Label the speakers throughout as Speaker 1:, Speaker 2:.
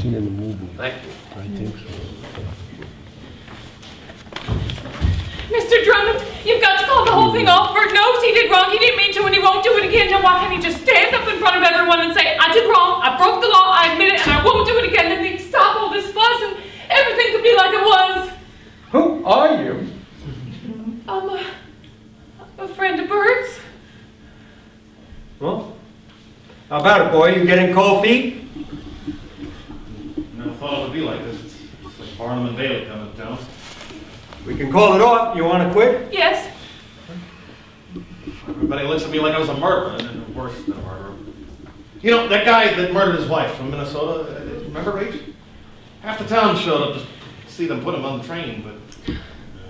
Speaker 1: seen in the movie.
Speaker 2: Thank you.
Speaker 1: I think so.
Speaker 3: Mr. Drummond, you've got to call the whole thing off. Bert knows he did wrong. He didn't mean to, and he won't do it again. Now, why can't he just stand up in front of everyone and say, I did wrong, I broke the law, I admit it, and I won't do it again, and he'd stop all this fuss, and everything could be like it was.
Speaker 4: Who are you?
Speaker 3: I'm a friend of Bert's.
Speaker 4: Well, how about it, boy? You getting cold feet?
Speaker 5: Never thought it would be like this. It's like Barnum and Bailey coming to town.
Speaker 4: We can call it off. You want to quit?
Speaker 3: Yes.
Speaker 5: Everybody looks at me like I was a murderer, and then worse than a murderer. You know, that guy that murdered his wife from Minnesota, remember, Rach? Half the town showed up just to see them put him on the train, but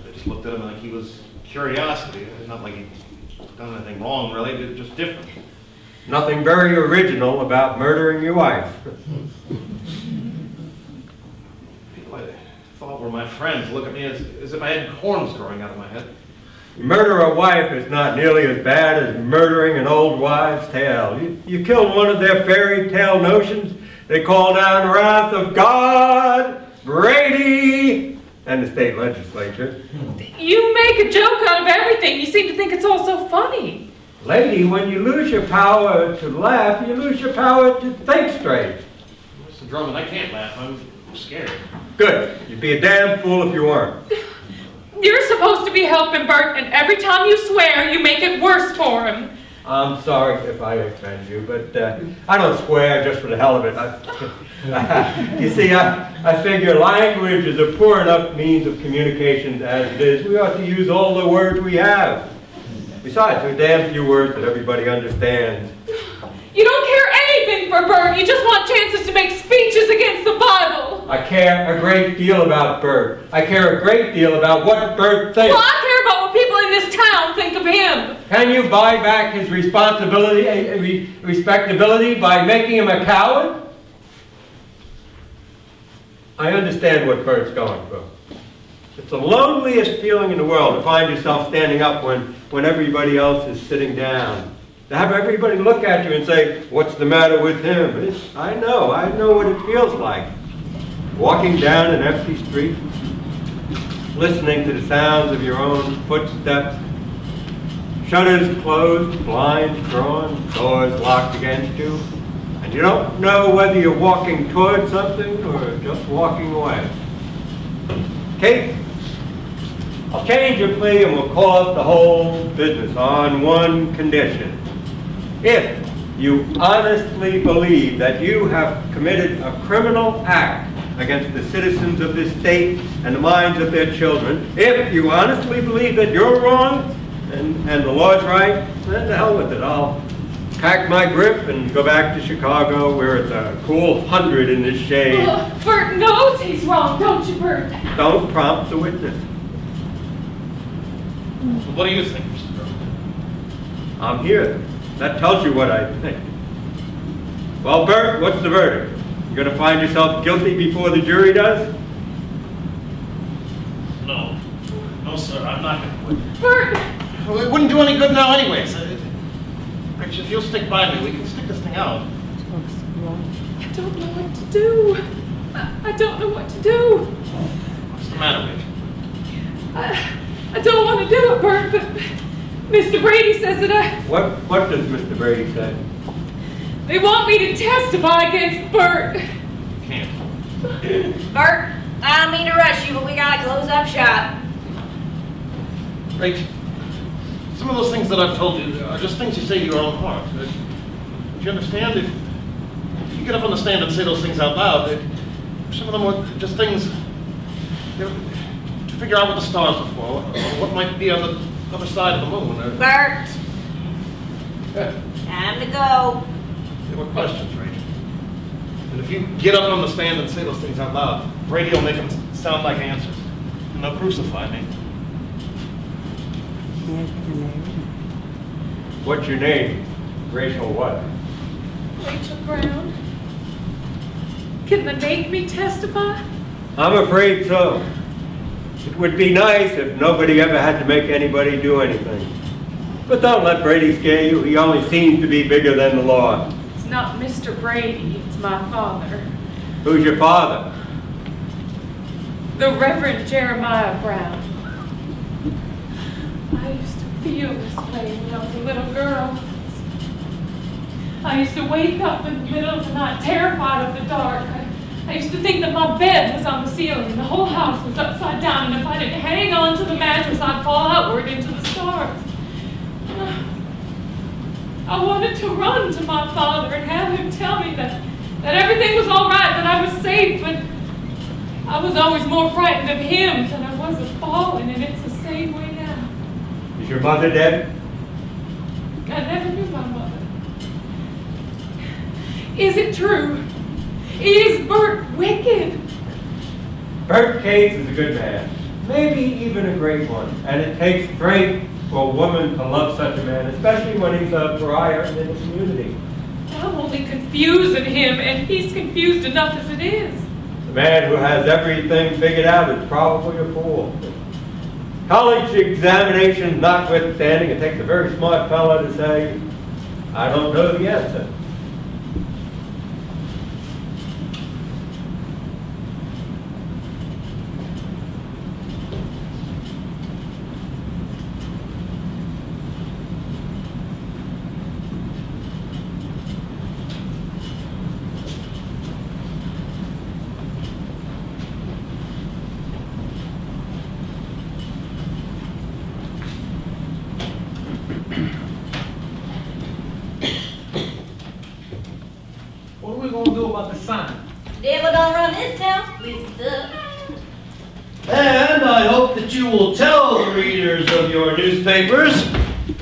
Speaker 5: they just looked at him like he was curiosity. It's not like he'd done anything wrong, really, they're just different.
Speaker 4: Nothing very original about murdering your wife.
Speaker 5: People I thought were my friends look at me as if I had horns growing out of my head.
Speaker 4: Murder a wife is not nearly as bad as murdering an old wives' tale. You killed one of their fairy tale notions. They call down the wrath of God, Brady, and the state legislature.
Speaker 3: You make a joke out of everything. You seem to think it's all so funny.
Speaker 4: Lady, when you lose your power to laugh, you lose your power to think straight.
Speaker 5: Mr. Drummond, I can't laugh. I'm scared.
Speaker 4: Good. You'd be a damn fool if you weren't.
Speaker 3: You're supposed to be helping Bert, and every time you swear, you make it worse for him.
Speaker 4: I'm sorry if I offend you, but I don't swear just for the hell of it. You see, I figure language is a poor enough means of communication as it is. We ought to use all the words we have. Besides, there are damn few words that everybody understands.
Speaker 3: You don't care anything for Bert. You just want chances to make speeches against the Bible.
Speaker 4: I care a great deal about Bert. I care a great deal about what Bert thinks.
Speaker 3: Well, I care about what people in this town think of him.
Speaker 4: Can you buy back his respectability by making him a coward? I understand what Bert's going through. It's the loneliest feeling in the world to find yourself standing up when everybody else is sitting down. To have everybody look at you and say, what's the matter with him? I know what it feels like. Walking down an empty street, listening to the sounds of your own footsteps, shutters closed, blinds drawn, doors locked against you, and you don't know whether you're walking towards something or just walking away. Kate, I'll change your plea and we'll call off the whole business on one condition. If you honestly believe that you have committed a criminal act against the citizens of this state and the minds of their children, if you honestly believe that you're wrong and the law's right, then the hell with it. I'll pack my grip and go back to Chicago where it's a cool 100 in this shade.
Speaker 3: Bert knows he's wrong, don't you, Bert?
Speaker 4: Don't prompt the witness.
Speaker 5: So what do you think, Mr. Drummond?
Speaker 4: I'm here. That tells you what I think. Well, Bert, what's the verdict? You gonna find yourself guilty before the jury does?
Speaker 5: No. No, sir, I'm not going to quit.
Speaker 3: Bert!
Speaker 5: Well, it wouldn't do any good now anyways. Rich, if you'll stick by me, we can stick this thing out.
Speaker 3: I don't know what to do. I don't know what to do.
Speaker 5: What's the matter, Rich?
Speaker 3: I don't want to do it, Bert, but Mr. Brady says that
Speaker 4: What does Mr. Brady say?
Speaker 3: they want me to testify against Bert.
Speaker 5: Can't.
Speaker 6: Bert, I don't mean to rush you, but we gotta close up shop.
Speaker 5: Rach, some of those things that I've told you are just things you say to your own heart. Do you understand? If you get up on the stand and say those things out loud, some of them are just things to figure out what the stars are for, or what might be on the other side of the moon.
Speaker 6: Bert,
Speaker 5: Yeah.
Speaker 6: time to go.
Speaker 5: They were questions, Rachel. And if you get up on the stand and say those things out loud, Brady will make them sound like answers. And they'll crucify me.
Speaker 4: What's your name? Rachel what?
Speaker 3: Rachel Brown. Can they make me testify?
Speaker 4: I'm afraid so. It would be nice if nobody ever had to make anybody do anything. But don't let Brady scare you. He only seems to be bigger than the law.
Speaker 3: It's not Mr. Brady, it's my father.
Speaker 4: Who's your father?
Speaker 3: The Reverend Jeremiah Brown. I used to feel this way when I was a little girl. I used to wake up in the middle of the night, terrified of the dark. I used to think that my bed was on the ceiling and the whole house was upside down, and if I didn't hang on to the mattress, I'd fall outward into the stars. I wanted to run to my father and have him tell me that everything was all right, that I was safe, but I was always more frightened of him than I was of falling, and it's the same way now.
Speaker 4: Is your mother dead?
Speaker 3: I never knew my mother. Is it true? Is Bert wicked?
Speaker 4: Bert Cates is a good man, maybe even a great one, and it takes strength for a woman to love such a man, especially when he's a pariah in the community.
Speaker 3: I'm only confusing him, and he's confused enough as it is.
Speaker 4: The man who has everything figured out is probably a fool. College examinations notwithstanding, it takes a very smart fellow to say, I don't know the answer.
Speaker 1: What are we gonna do about the sign?
Speaker 6: Today we're gonna run this town. Lisa.
Speaker 2: And I hope that you will tell the readers of your newspapers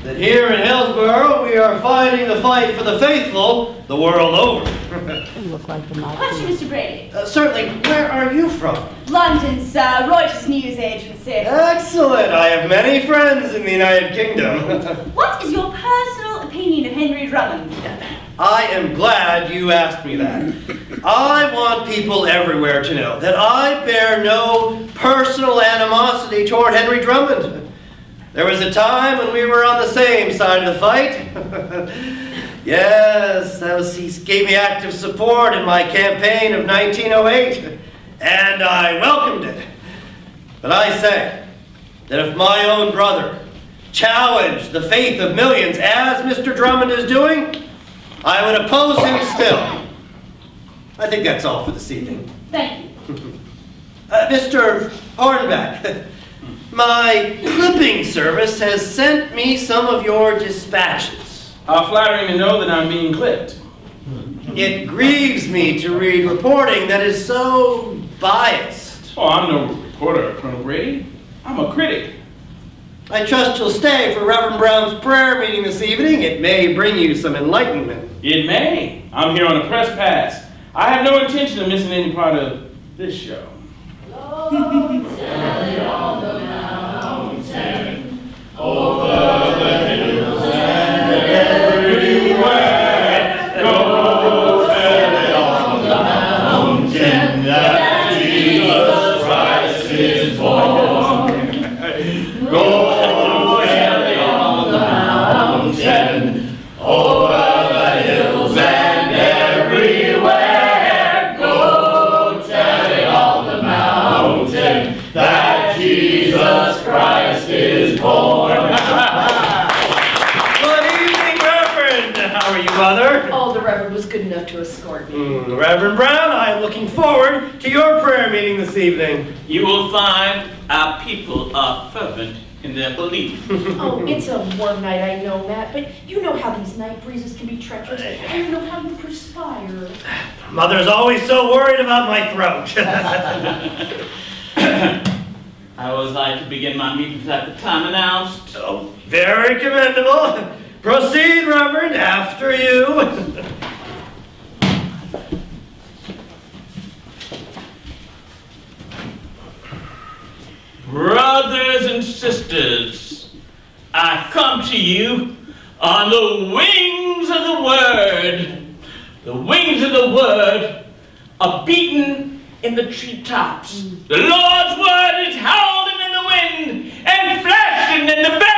Speaker 2: that here in Hillsborough we are fighting the fight for the faithful the world over.
Speaker 7: What's Mr. Brady?
Speaker 2: Certainly, where are you from?
Speaker 7: London, sir. Reuters News Agency.
Speaker 2: Excellent. I have many friends in the United Kingdom.
Speaker 7: What is your personal opinion of Henry Drummond?
Speaker 2: I am glad you asked me that. I want people everywhere to know that I bear no personal animosity toward Henry Drummond. There was a time when we were on the same side of the fight. Yes, he gave me active support in my campaign of 1908, and I welcomed it. But I say that if my own brother challenged the faith of millions, as Mr. Drummond is doing, I would oppose him still. I think that's all for this evening.
Speaker 7: Thank you.
Speaker 2: Mr. Hornbeck, my clipping service has sent me some of your dispatches.
Speaker 8: How flattering to know that I'm being clipped.
Speaker 2: It grieves me to read reporting that is so biased.
Speaker 8: Oh, I'm no reporter, Colonel Brady. I'm a critic.
Speaker 2: I trust you'll stay for Reverend Brown's prayer meeting this evening. It may bring you some enlightenment.
Speaker 8: It may. I'm here on a press pass. I have no intention of missing any part of this show.
Speaker 9: Lord, tell it on the mountain, over the hills and everywhere. Go tell it on the mountain that Jesus Christ is born. Go tell it on the mountain, over the hills and everywhere. Go tell it on the mountain that Jesus Christ is born.
Speaker 2: Good evening, Reverend. How are you, Mother?
Speaker 10: Oh, the Reverend was good enough to escort me.
Speaker 2: Reverend Brown, I am looking forward to your prayer meeting this evening.
Speaker 11: You will find our people are fervent in their belief.
Speaker 10: Oh, it's a warm night, I know, Matt, but you know how these night breezes can be treacherous, and you know how you perspire.
Speaker 2: Mother's always so worried about my throat.
Speaker 11: I always like to begin my meetings at the time announced.
Speaker 2: Oh, very commendable. Proceed, Reverend, after you.
Speaker 11: Brothers and sisters, I come to you on the wings of the word. The wings of the word are beaten in the treetops. The Lord's word is howling in the wind and flashing in the bells